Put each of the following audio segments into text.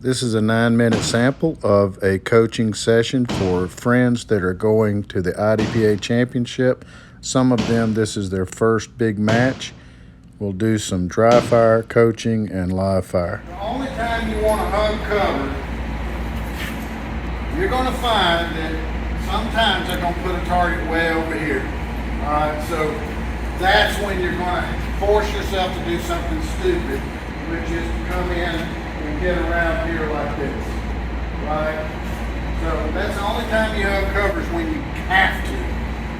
This is a 9-minute sample of a coaching session for friends that are going to the IDPA championship. Some of them, this is their first big match. We'll do some dry fire coaching and live fire. The only time you want to hug cover, you're going to find that sometimes they're going to put a target way over here. All right, so that's when you're going to force yourself to do something stupid, which is to come in and get around here like this, right? So that's the only time you hug covers, when you have to.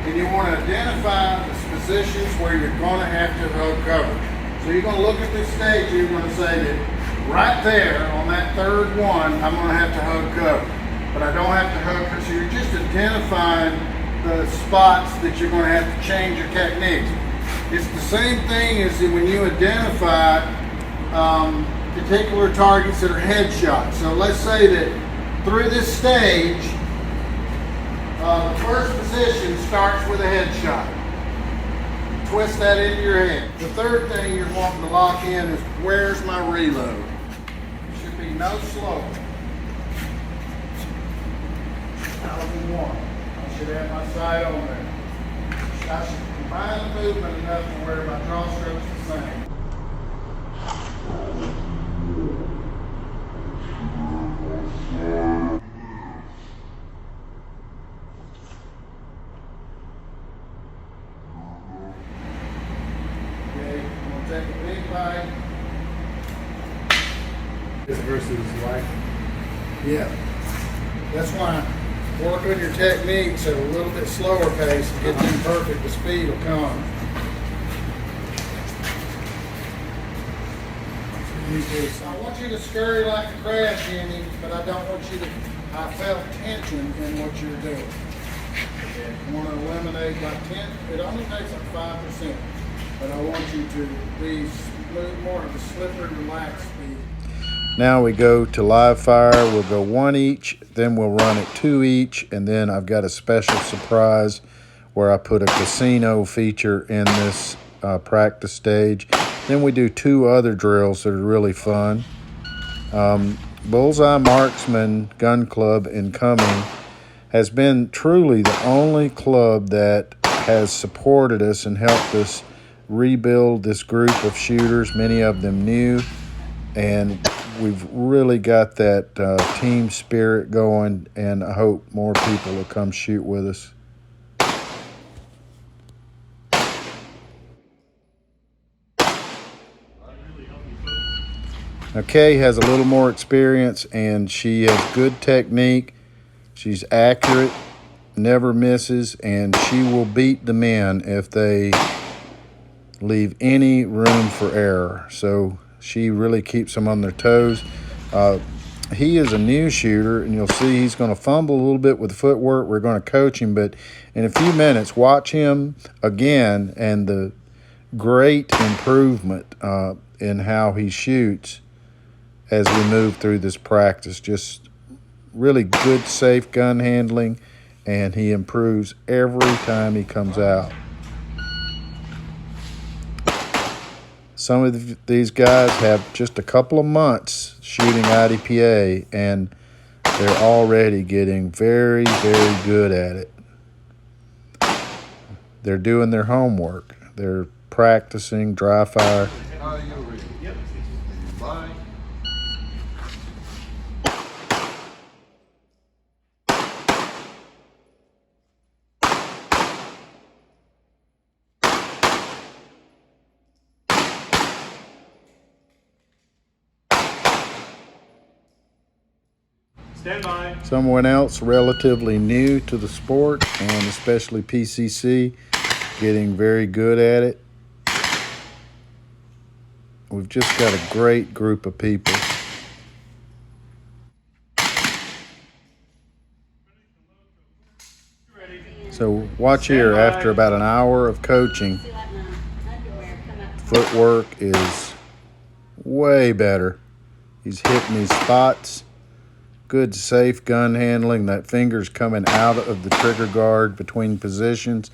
And you want to identify the positions where you're going to have to hug cover. So you're going to look at this stage, you're going to say that right there on that third one, I'm going to have to hug cover. But I don't have to hug cover, so you're just identifying the spots that you're going to have to change your techniques. It's the same thing as when you identify particular targets that are headshots. So let's say that through this stage, the first position starts with a headshot. Twist that into your head. The third thing you're wanting to lock in is, where's my reload? Should be no slower. 1001. I should have my sight on there. I should combine the movement enough to where my draw stroke's the same. Take a big bite. This versus life. Yeah. That's why work on your techniques at a little bit slower pace and get them perfect. The speed will come. I want you to scurry like a crab, Jenny, but I don't want you to. I felt tension in what you're doing. I want to eliminate like 10. It only takes like 5%. But I want you to be more of a slippery, relaxed speed. Now we go to live fire. We'll go 1 each, then we'll run it 2 each, and then I've got a special surprise where I put a casino feature in this practice stage. Then we do 2 other drills that are really fun. Bullseye Marksman Gun Club in Cumming has been truly the only club that has supported us and helped us rebuild this group of shooters, many of them new, and we've really got that team spirit going, and I hope more people will come shoot with us. Now Kay has a little more experience, and she has good technique. She's accurate, never misses, and she will beat the men if they leave any room for error. So she really keeps them on their toes. He is a new shooter, and you'll see he's going to fumble a little bit with the footwork. We're going to coach him, but in a few minutes, watch him again and the great improvement in how he shoots as we move through this practice. Just really good, safe gun handling, and he improves every time he comes out. Some of these guys have just a couple of months shooting IDPA, and they're already getting very, very good at it. They're doing their homework. They're practicing dry fire. Yep. Bye. Stand by. Someone else relatively new to the sport, and especially PCC, getting very good at it. We've just got a great group of people. So watch here, after about an hour of coaching, footwork is way better. He's hitting these spots. Good, safe gun handling. That finger's coming out of the trigger guard between positions.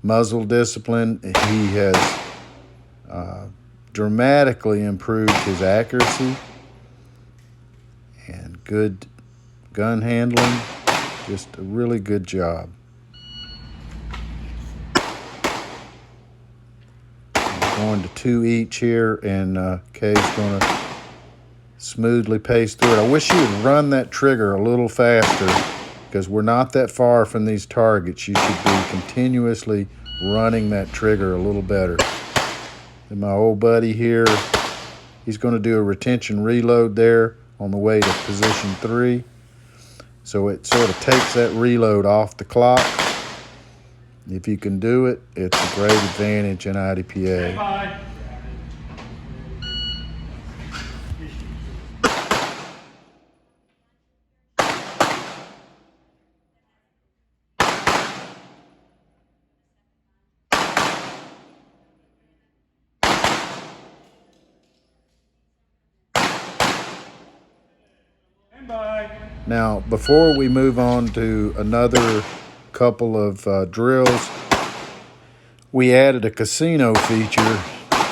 Muzzle discipline. He has dramatically improved his accuracy. good gun handling, just a really good job. Going to 2 each here, and Kay's going to smoothly pace through it. I wish you would run that trigger a little faster, because we're not that far from these targets. You should be continuously running that trigger a little better. And my old buddy here, he's going to do a retention reload there on the way to position 3. So it sort of takes that reload off the clock. If you can do it, it's a great advantage in IDPA. Bye. Bye. Now, before we move on to another couple of drills, we added a casino feature,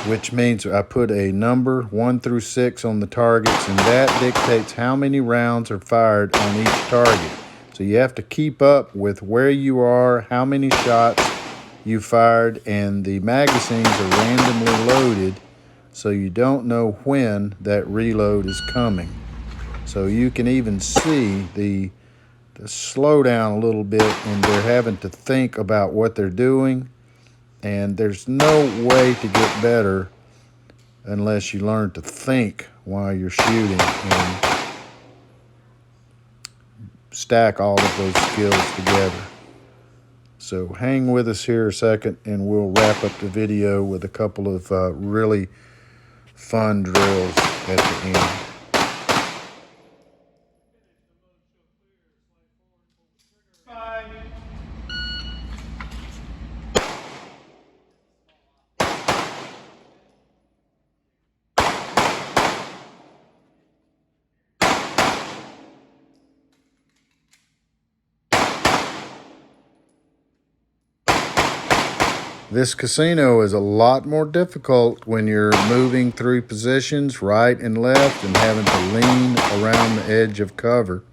which means I put a number 1 through 6 on the targets, and that dictates how many rounds are fired on each target. So you have to keep up with where you are, how many shots you fired, and the magazines are randomly loaded, so you don't know when that reload is coming. So you can even see the slow down a little bit, and they're having to think about what they're doing. And there's no way to get better unless you learn to think while you're shooting and stack all of those skills together. So hang with us here a second, and we'll wrap up the video with a couple of really fun drills at the end. This casino is a lot more difficult when you're moving through positions right and left and having to lean around the edge of cover.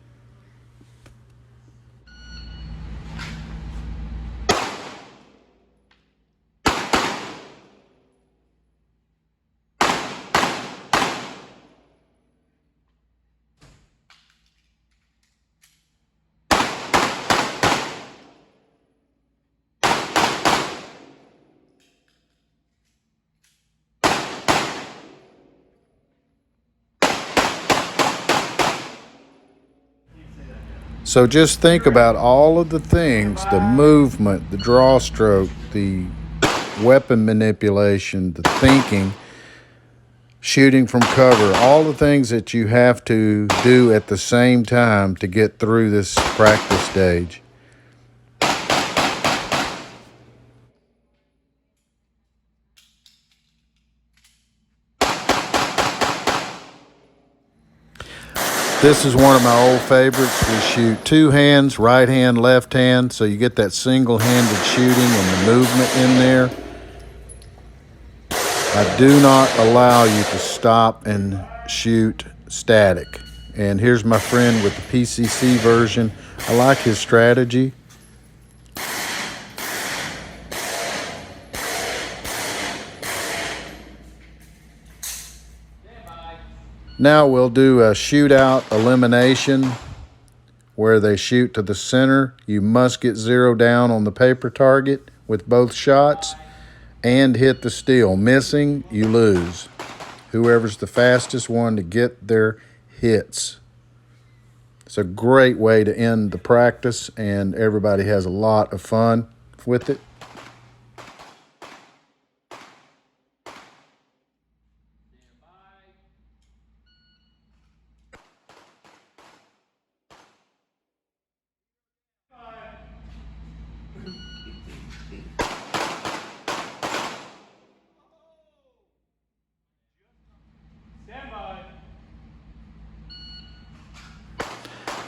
So just think about all of the things, the movement, the draw stroke, the weapon manipulation, the thinking, shooting from cover, all the things that you have to do at the same time to get through this practice stage. This is one of my old favorites. We shoot 2 hands, right hand, left hand, so you get that single-handed shooting and the movement in there. I do not allow you to stop and shoot static. And here's my friend with the PCC version. I like his strategy. Now we'll do a shootout elimination where they shoot to the center. You must get 0 down on the paper target with both shots and hit the steel. Missing, you lose. Whoever's the fastest one to get their hits. It's a great way to end the practice, and everybody has a lot of fun with it.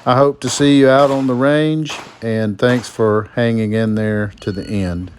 I hope to see you out on the range, and thanks for hanging in there to the end.